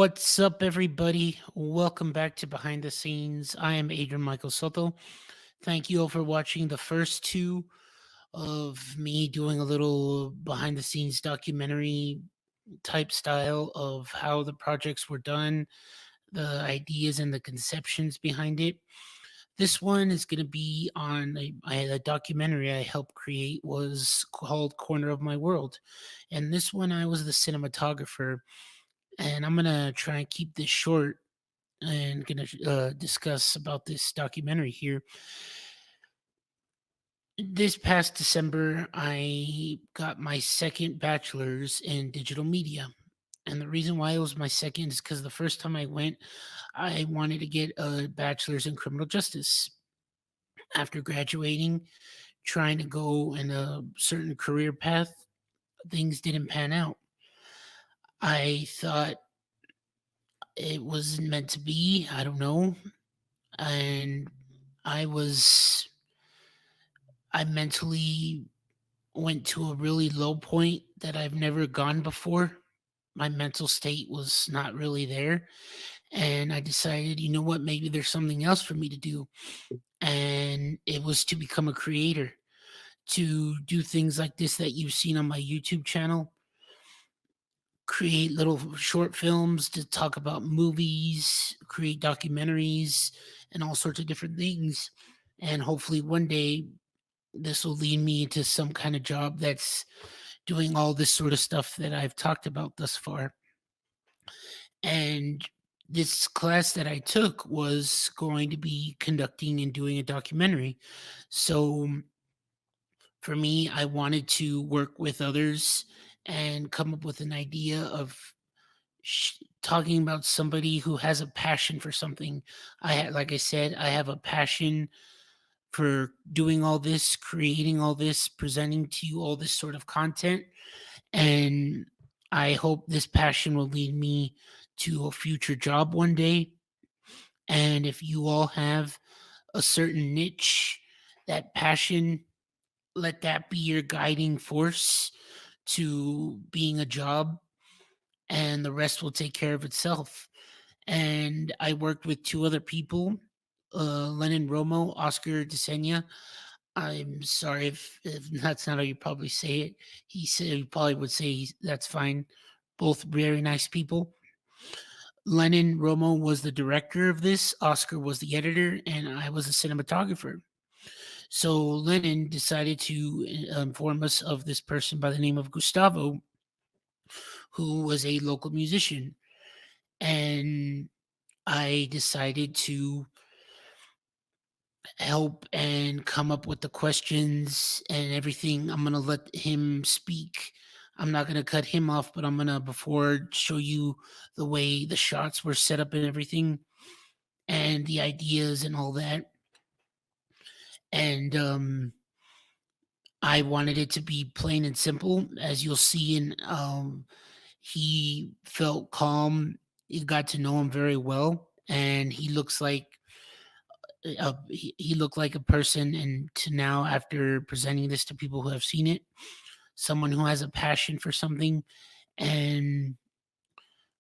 What's up, everybody? Welcome back to Behind the Scenes. I am Adrian Michael Soto. Thank you all for watching the first two of me doing a little behind the scenes documentary type style of how the projects were done, the ideas and the conceptions behind it. This one is going to be on a documentary I helped create was called Corner of My World. And this one I was the cinematographer, and I'm going to try and keep this short and gonna discuss about this documentary here. This past December, I got my second bachelor's in digital media. And the reason why it was my second is because the first time I went, I wanted to get a bachelor's in criminal justice. After graduating, trying to go in a certain career path, things didn't pan out. I thought it wasn't meant to be. I don't know. And I was I mentally went to a really low point that I've never gone before. My mental state was not really there. And I decided, you know what, maybe there's something else for me to do. And it was to become a creator, to do things like this that you've seen on my YouTube channel, create little short films to talk about movies, create documentaries, and all sorts of different things. And hopefully one day this will lead me to some kind of job that's doing all this sort of stuff that I've talked about thus far. And this class that I took was going to be conducting and doing a documentary. So for me, I wanted to work with others and come up with an idea of talking about somebody who has a passion for something. Like I said, I have a passion for doing all this, creating all this, presenting to you all this sort of content. And I hope this passion will lead me to a future job one day. And if you all have a certain niche, that passion, let that be your guiding force to being a job, and the rest will take care of itself. And I worked with two other people, Lennon Romo, Oscar Desenia. I'm sorry if that's not how you probably say it. He said he probably would say that's fine. Both very nice people. Lennon Romo was the director of this, Oscar was the editor, and I was the cinematographer. So Lennon decided to inform us of this person by the name of Gustavo, who was a local musician. And I decided to help and come up with the questions and everything. I'm going to let him speak. I'm not going to cut him off, but I'm going to before show you the way the shots were set up and everything and the ideas and all that. And I wanted it to be plain and simple, as you'll see. And he felt calm. You got to know him very well, and he looks like he looked like a person. And to now, after presenting this to people who have seen it, someone who has a passion for something, and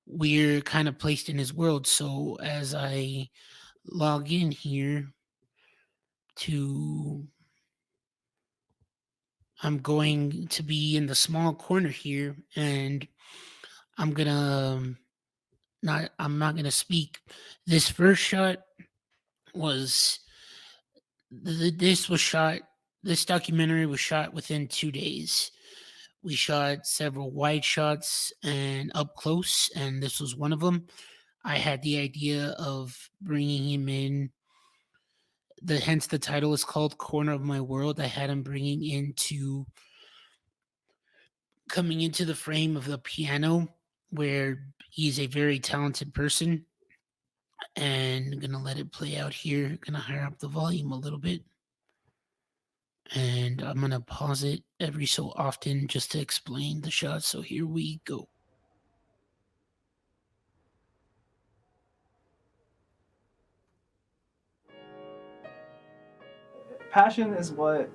we're kind of placed in his world. So as I log in here to I'm going to be in the small corner here, and I'm gonna I'm not gonna speak. This first shot was this was shot. This documentary was shot within 2 days. We shot several wide shots and up close, and this was one of them. I had the idea of bringing him in. Hence the title is called Corner of My World. I had him bringing into coming into the frame of the piano, where he's a very talented person. And I'm gonna let it play out here. Gonna higher up the volume a little bit. And I'm gonna pause it every so often just to explain the shot. So here we go. Passion is what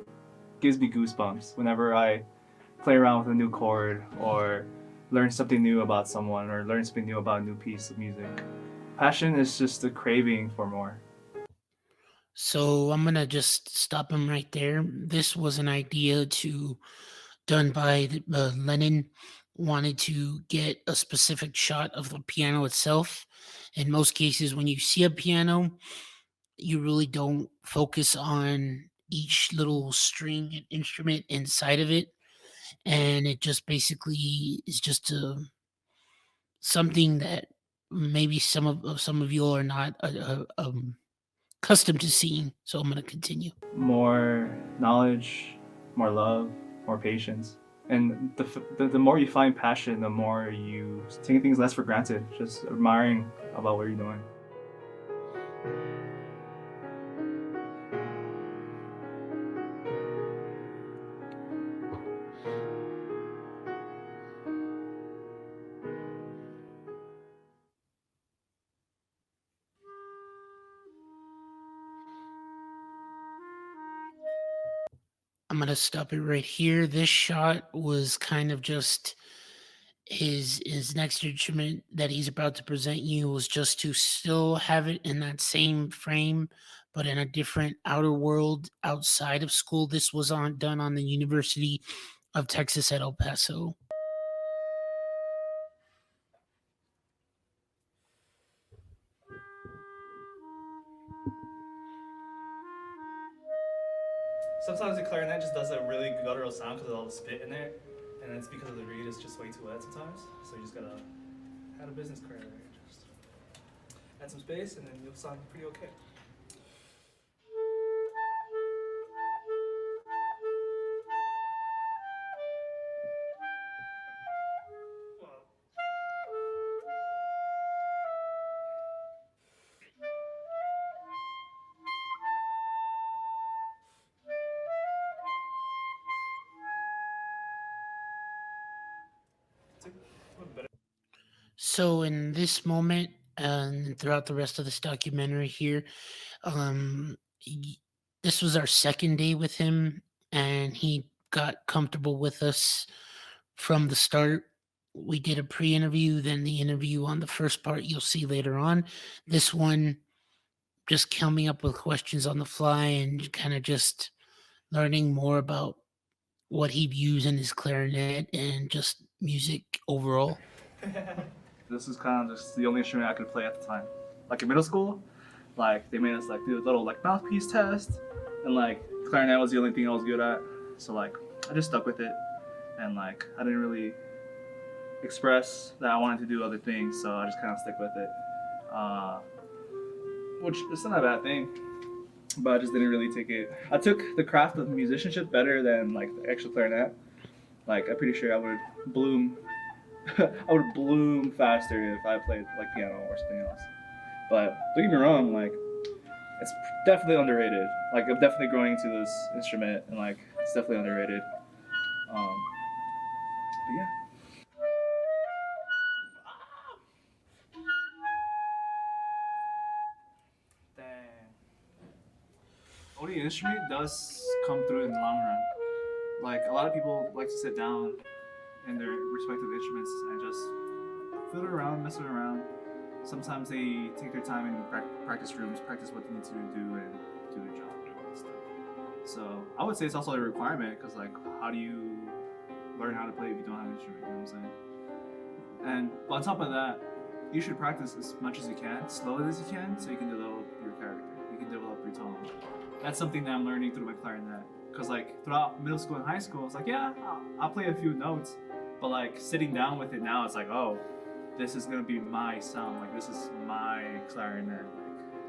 gives me goosebumps whenever I play around with a new chord or learn something new about someone or learn something new about a new piece of music. Passion is just a craving for more. So I'm gonna just stop him right there. This was an idea to done by Lennon. Wanted to get a specific shot of the piano itself. In most cases, when you see a piano, you really don't focus on each little string and instrument inside of it, and it just basically is just something that maybe some of you are not accustomed to seeing. So I'm going to continue. More knowledge, more love, more patience. And the more you find passion, the more you take things less for granted, just admiring about what you're doing. I'm going to stop it right here. This shot was kind of just his next instrument that he's about to present you was just to still have it in that same frame, but in a different outer world outside of school. This was on done on the University of Texas at El Paso. Sometimes the clarinet just does a really guttural sound because of all the spit in there, and it's because of the reed is just way too wet sometimes. So you just gotta add a business clarinet, just add some space, and then you'll sound pretty okay. It's a little better. So in this moment and throughout the rest of this documentary here, he, this was our second day with him, and he got comfortable with us from the start. We did a pre-interview, then the interview on the first part you'll see later on. This one, just coming up with questions on the fly and kind of just learning more about what he views in his clarinet and just music overall. This is kind of just the only instrument I could play at the time. Like in middle school, like they made us like do a little like mouthpiece test, and like clarinet was the only thing I was good at. So like I just stuck with it, and like I didn't really express that I wanted to do other things, so I just kind of stick with it. Uh, which is not a bad thing, but I just didn't really take it. I took the craft of musicianship better than like the actual clarinet. Like I'm pretty sure I would bloom. I would bloom faster if I played like piano or something else. But don't get me wrong, like it's definitely underrated. Like I'm definitely growing into this instrument, and like it's definitely underrated. But yeah. Dang. Owning an instrument does come through in the long run. Like a lot of people like to sit down in their respective instruments and just fiddle around, mess around. Sometimes they take their time in practice rooms, practice what they need to do, and do their job and stuff. So I would say it's also a requirement because like, how do you learn how to play if you don't have an instrument? You know what I'm saying? And on top of that, you should practice as much as you can, slowly as you can, so you can develop your character. You can develop your tone. That's something that I'm learning through my clarinet. Cause like throughout middle school and high school, it's like yeah, I'll play a few notes, but like sitting down with it now, it's like oh, this is gonna be my sound. Like this is my clarinet.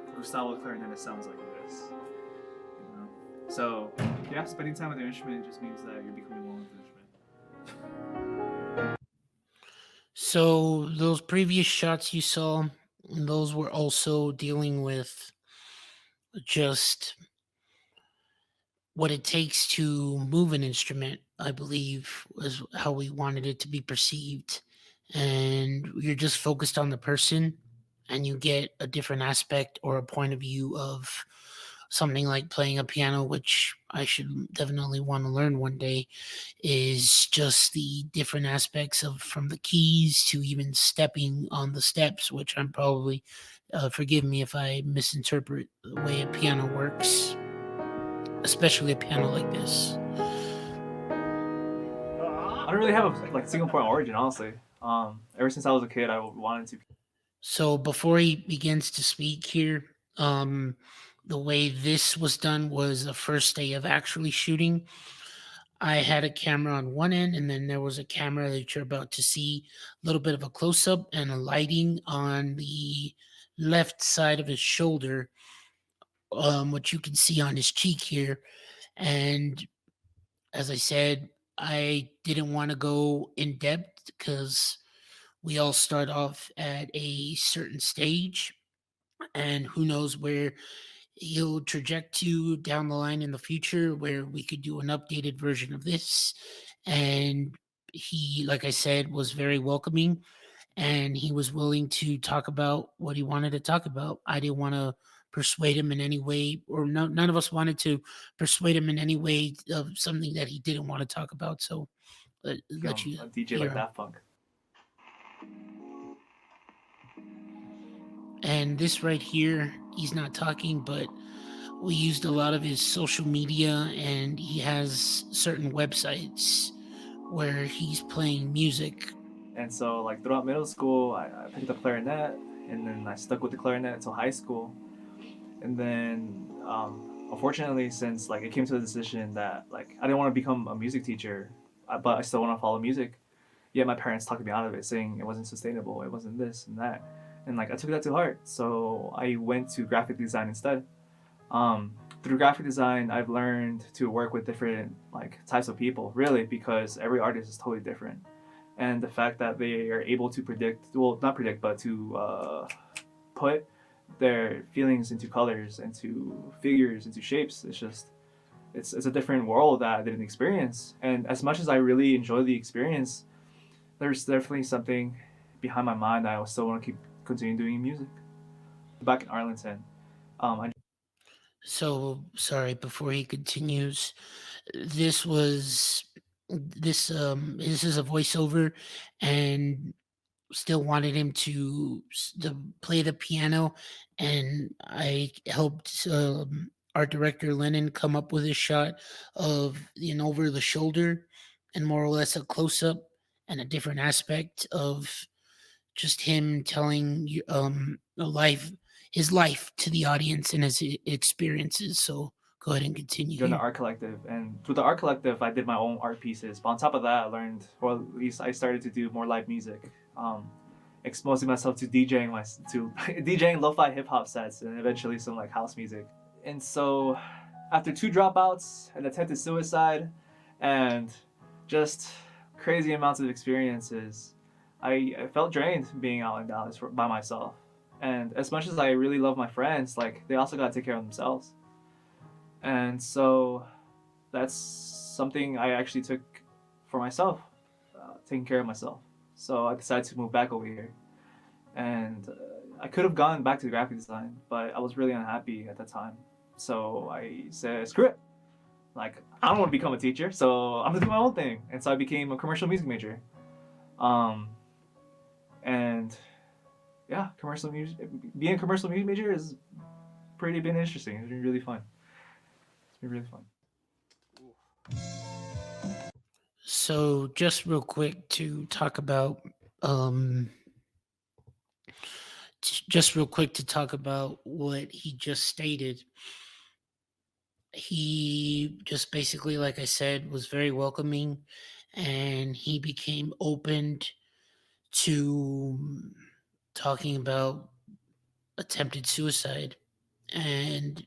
Like Gustavo clarinet sounds like this. You know. So yeah, spending time with the instrument just means that you're becoming one with the instrument. So those previous shots you saw, those were also dealing with just what it takes to move an instrument, I believe, was how we wanted it to be perceived. And you're just focused on the person and you get a different aspect or a point of view of something like playing a piano, which I should definitely want to learn one day, is just the different aspects of from the keys to even stepping on the steps, which I'm probably, forgive me if I misinterpret the way a piano works, especially a piano like this. I don't really have a like single point origin, honestly. Ever since I was a kid, I wanted to. So before he begins to speak here, the way this was done was the first day of actually shooting. I had a camera on one end, and then there was a camera that you're about to see a little bit of a close up and a lighting on the left side of his shoulder, what you can see on his cheek here. And as I said, I didn't want to go in depth because we all start off at a certain stage, and who knows where he'll traject to down the line in the future where we could do an updated version of this. And he, like I said, was very welcoming, and he was willing to talk about what he wanted to talk about. I didn't want to persuade him in any way, or no, none of us wanted to persuade him in any way of something that he didn't want to talk about. So let Become you a DJ hear like him. Daft Punk. And this right here, he's not talking, but we used a lot of his social media, and he has certain websites where he's playing music. And so, like throughout middle school, I picked up clarinet, and then I stuck with the clarinet until high school. And then, unfortunately, since like it came to the decision that like I didn't want to become a music teacher, but I still want to follow music. Yet my parents talked me out of it, saying it wasn't sustainable, it wasn't this and that, and like I took that to heart. So I went to graphic design instead. Through graphic design, I've learned to work with different like types of people, really, because every artist is totally different. And the fact that they are able to predict, well, not predict, but to put their feelings into colors, into figures, into shapes, it's just it's a different world that I didn't experience. And as much as I really enjoy the experience, there's definitely something behind my mind that I still want to keep continuing doing music. Back in Arlington, I So sorry, before he continues, this was this is a voiceover, and still wanted him to play the piano, and I helped art director Lennon come up with a shot of over the shoulder, and more or less a close up and a different aspect of just him telling a life his life to the audience and his experiences. So go ahead and continue joined the here. art collective, and through the art collective, I did my own art pieces. But on top of that, I learned, or at least I started to do more live music, exposing myself to DJing to DJing lo-fi hip hop sets, and eventually some like house music. And so, after two dropouts, an attempted suicide, and just crazy amounts of experiences, I felt drained being out in Dallas by myself. And as much as I really love my friends, like they also gotta take care of themselves. And so that's something I actually took for myself, taking care of myself. So I decided to move back over here, and I could have gone back to graphic design, but I was really unhappy at that time. So I said, screw it. Like I don't want to become a teacher, so I'm gonna do my own thing. And so I became a commercial music major. Um, and yeah, commercial music. Being a commercial music major has pretty been interesting. It's been really fun. It's been really fun. So just real quick to talk about um just real quick to talk about what he just stated. He just basically, like I said, was very welcoming, and he became open to talking about attempted suicide. And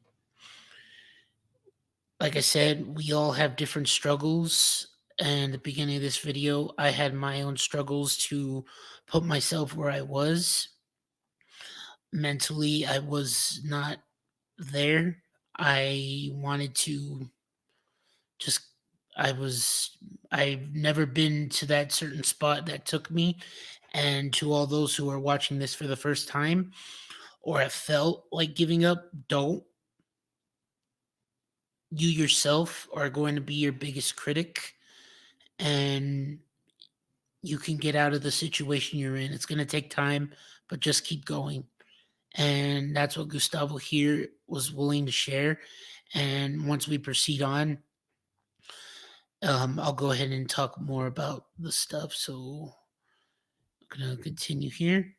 like I said, we all have different struggles. And at the beginning of this video, I had my own struggles to put myself where I was. Mentally, I was not there. I wanted to just I was I've never been to that certain spot that took me. And to all those who are watching this for the first time or have felt like giving up, don't. you yourself are going to be your biggest critic, and you can get out of the situation you're in. It's going to take time, but just keep going. And that's what Gustavo here was willing to share. And once we proceed on, I'll go ahead and talk more about the stuff. So I'm going to continue here.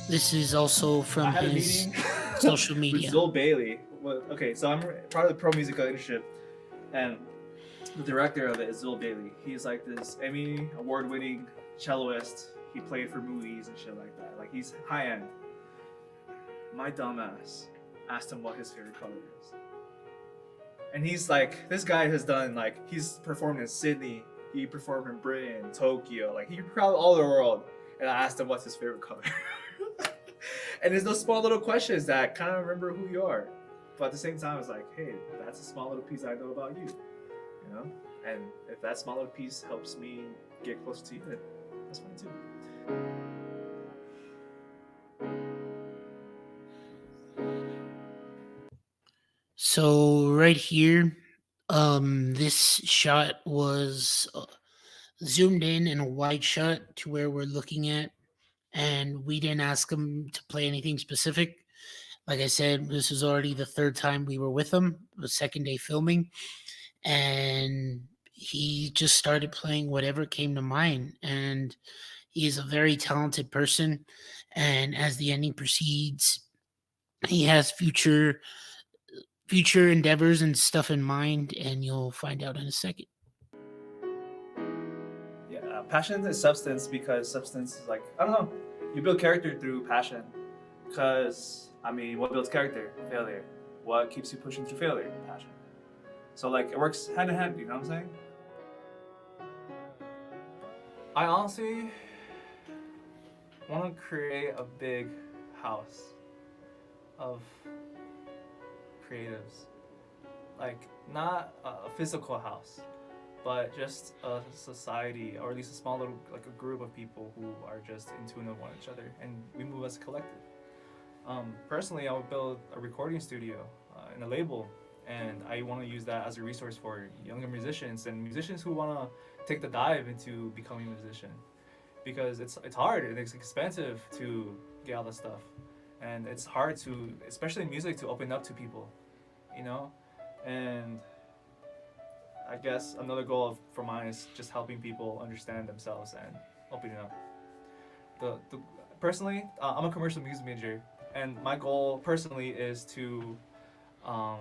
This is also I from had a his meeting social with media. Zol Bailey. Well, okay, so I'm part of the Pro Musical Leadership, and the director of it is Zol Bailey. He's like this Emmy award-winning celloist. He played for movies and shit like that. Like, he's high end. My dumbass asked him what his favorite color is, and he's like, this guy has done, like, he's performed in Sydney, he performed in Britain, Tokyo, like, he traveled all over the world. And I asked him what's his favorite color. And there's those small little questions that kind of remember who you are, but at the same time, it's like, hey, that's a small little piece I know about you, you know. And if that small little piece helps me get closer to you, then that's fine too. So right here, this shot was zoomed in a wide shot to where we're looking at, and we didn't ask him to play anything specific. Like I said, this was already the third time we were with him, the second day filming, and he just started playing whatever came to mind. And he is a very talented person, and as the ending proceeds, he has future endeavors and stuff in mind, and you'll find out in a second. Yeah, passion is substance, because substance is like, I don't know, you build character through passion. Because, I mean, what builds character? Failure. What keeps you pushing through failure? Passion. So, like, it works hand in hand, you know what I'm saying? I honestly want to create a big house of creatives. Like, not a physical house, but just a society, or at least a small little, like, a group of people who are just in tune with one each other, and we move as a collective. Personally, I would build a recording studio and a label, and I want to use that as a resource for younger musicians and musicians who want to take the dive into becoming a musician, because it's hard and it's expensive to get all this stuff, and it's hard to, especially in music, to open up to people, you know. And I guess another goal for mine is just helping people understand themselves and opening up. The Personally, I'm a commercial music major, and my goal personally is to um,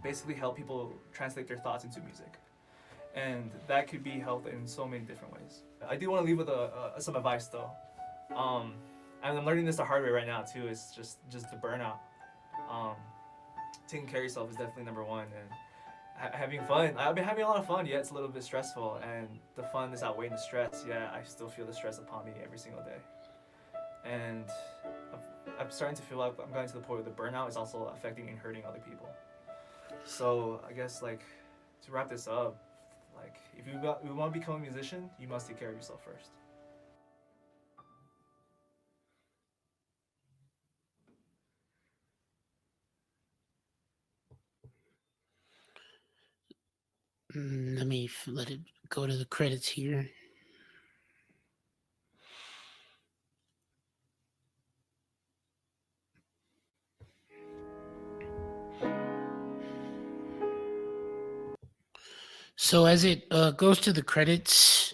basically help people translate their thoughts into music, and that could be helped in so many different ways. I do want to leave with some advice though, and I'm learning this the hard way right now too. It's just the burnout. Um, Taking care of yourself is definitely number one, and having fun. I've been having a lot of fun, yet it's a little bit stressful, and the fun is outweighing the stress. Yeah, I still feel the stress upon me every single day, and I'm starting to feel like I'm getting to the point where the burnout is also affecting and hurting other people. So I guess, like, to wrap this up, like, if you want to become a musician, you must take care of yourself first. Let me let it go to the credits here. So as it goes to the credits,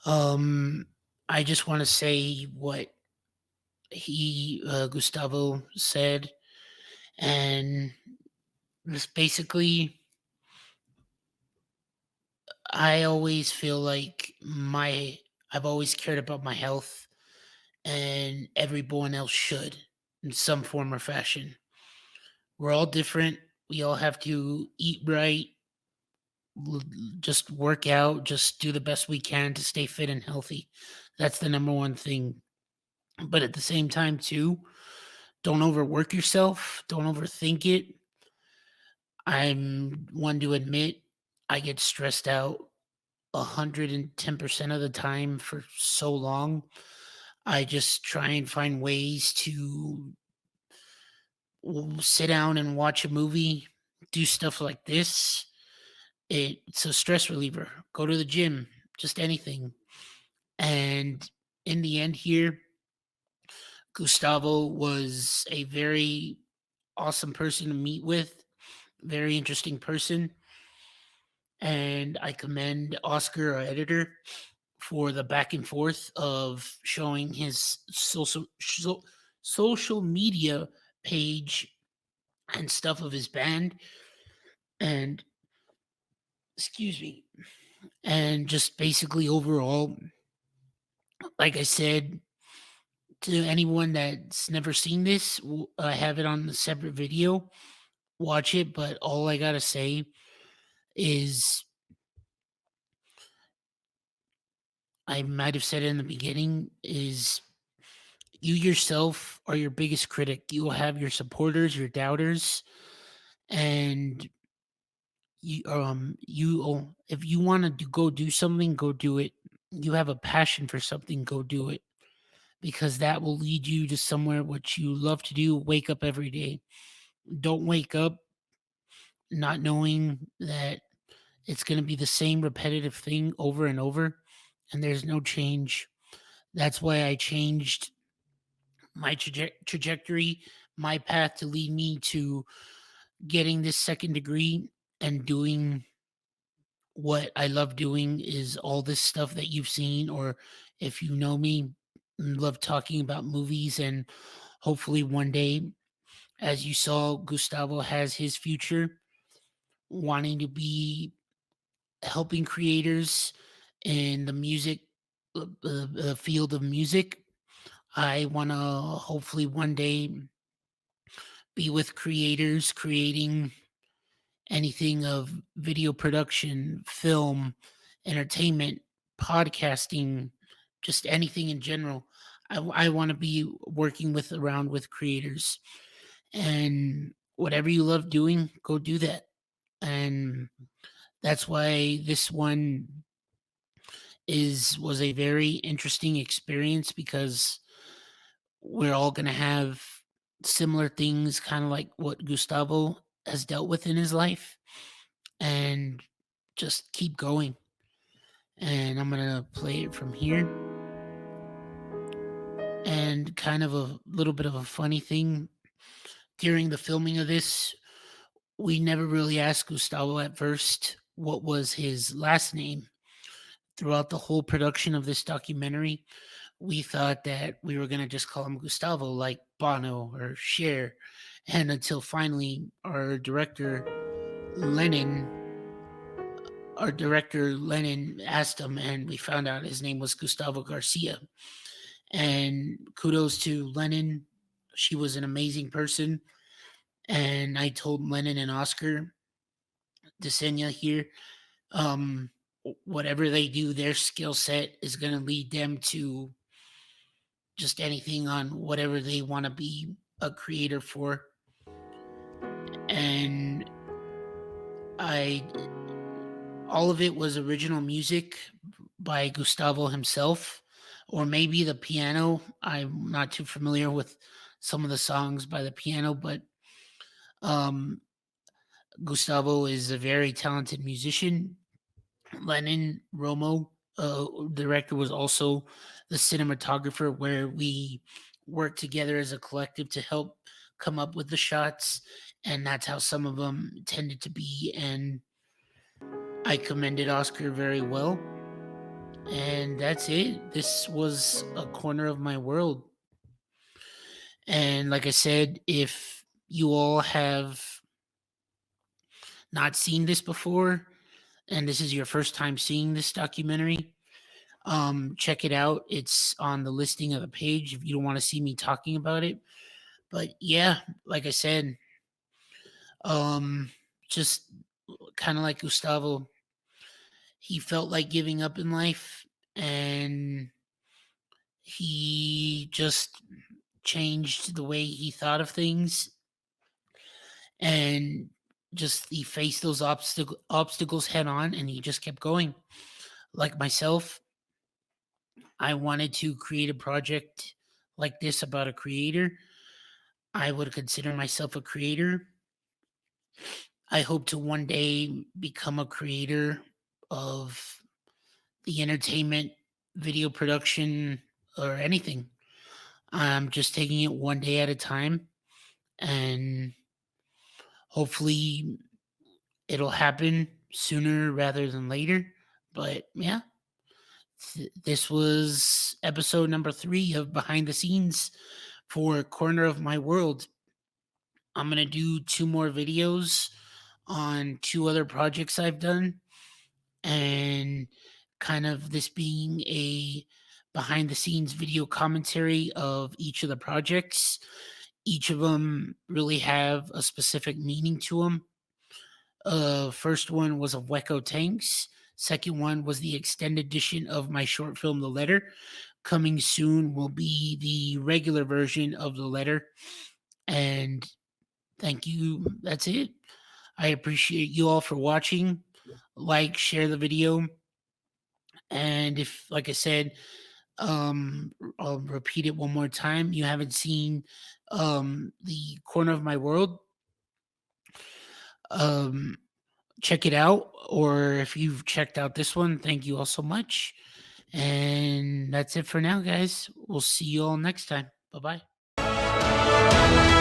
I just want to say what Gustavo said, and just basically, I always feel like I've always cared about my health, and everyone else should in some form or fashion. We're all different. We all have to eat right, l- just work out, just do the best we can to stay fit and healthy. That's the number one thing. But at the same time, too, don't overwork yourself, don't overthink it. I'm one to admit I get stressed out 110% of the time for so long. I just try and find ways to sit down and watch a movie, do stuff like this. It's a stress reliever. Go to the gym, just anything. And in the end, here, Gustavo was a very awesome person to meet with, very interesting person. And I commend Oscar, our editor, for the back and forth of showing his social media page and stuff of his band, and excuse me, and just basically overall, like I said, to anyone that's never seen this, I have it on the separate video. Watch it, but all I gotta say is I might have said it in the beginning is you yourself are your biggest critic. You will have your supporters, your doubters, and if you want to go do something, go do it. You have a passion for something, go do it, because that will lead you to somewhere what you love to do. Wake up every day. Don't wake up not knowing that it's going to be the same repetitive thing over and over, and there's no change. That's why I changed my trajectory, my path to lead me to getting this second degree and doing what I love doing is all this stuff that you've seen, or if you know me, love talking about movies. And hopefully one day, as you saw, Gustavo has his future wanting to be helping creators in the music field of music. I want to hopefully one day be with creators creating anything of video production, film, entertainment, podcasting, just anything in general. I want to be working with around with creators, and whatever you love doing, go do that. And that's why this one is was a very interesting experience, because we're all going to have similar things, kind of like what Gustavo has dealt with in his life, and just keep going. And I'm gonna play it from here. And kind of a little bit of a funny thing, during the filming of this, we never really asked Gustavo at first what was his last name. Throughout the whole production of this documentary, we thought that we were gonna just call him Gustavo, like Bono or Cher. And until finally Lennon our director Lennon asked him, and we found out his name was Gustavo Garcia. And kudos to Lennon. She was an amazing person. And I told Lennon and Oscar DeSenya here, whatever they do, their skill set is going to lead them to just anything on whatever they want to be a creator for. And I, all of it was original music by Gustavo himself, or maybe the piano. I'm not too familiar with some of the songs by the piano, but um, Gustavo is a very talented musician. Lennon Romo, director, was also the cinematographer, where we worked together as a collective to help come up with the shots, and that's how some of them tended to be. And I commended Oscar very well. And that's it. This was a corner of my world. And like I said, if you all have not seen this before and this is your first time seeing this documentary, check it out. It's on the listing of the page if you don't want to see me talking about it. But yeah, like I said, um, just kind of like Gustavo, he felt like giving up in life, and he just changed the way he thought of things, and just he faced those obstacles head on, and he just kept going. Like myself, I wanted to create a project like this about a creator, I would consider myself a creator. I hope to one day become a creator of the entertainment, video production, or anything. I'm just taking it one day at a time, and hopefully it'll happen sooner rather than later. But yeah, this was episode number 3 of Behind the Scenes for Corner of My World. I'm going to do 2 more videos on 2 other projects I've done, and kind of this being a behind the scenes video commentary of each of the projects. Each of them really have a specific meaning to them. First one was of Weko Tanks. Second one was the extended edition of my short film, The Letter. Coming soon will be the regular version of The Letter. And thank you. That's it. I appreciate you all for watching. Like, share the video. And if, like I said, I'll repeat it one more time. You haven't seen the Corner of My World, check it out. Or if you've checked out this one, thank you all so much. And that's it for now, guys. We'll see you all next time. Bye bye.